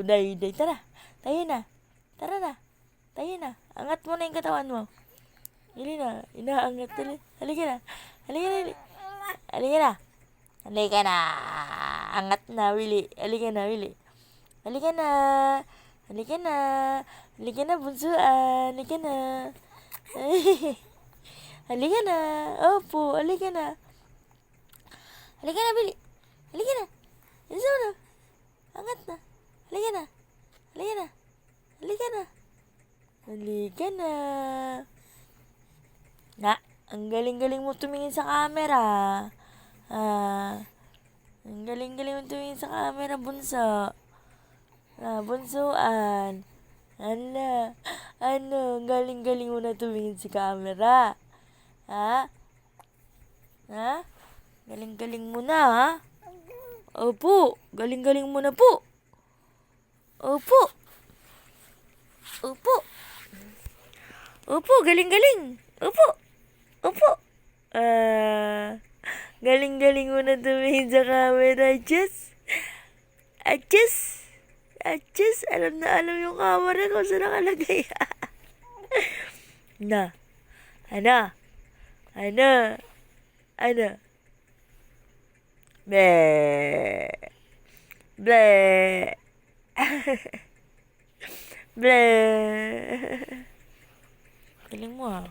day. Tara. Tayo na. Tara na. Tayo na. Angat mo na yung katawan mo. Hindi na. Inaangat. Halika na. Halika na. Halika na. Halika na. Angat na, Willy. Halika na, Willy. Halika na. Halika na. Halika na, bunsuan. Halika na. Halika na. Opo, halika na. Halika na, Willy. Halika na. Isa mo na. Angat na. Halika na. Halika na. Halika na. Halika na. Na, ang galing-galing mo tumingin sa camera. Ang galing-galing mo tumingin sa camera, bunso. Bunsuan. Ano? Ang galing-galing mo na tumingin sa camera. Ha? Galing-galing mo na, ha? Opo, galing-galing mo na po. Opo. Opo. Opo, galing-galing. Opo. Opo. Galing-galing mo na tumingin sa camera, Diyos. Diyos. Alam na alam yung camera kung saan nakalagay. Na. Ano? Bleh. Bleh. Bleh. Galing mo, ha?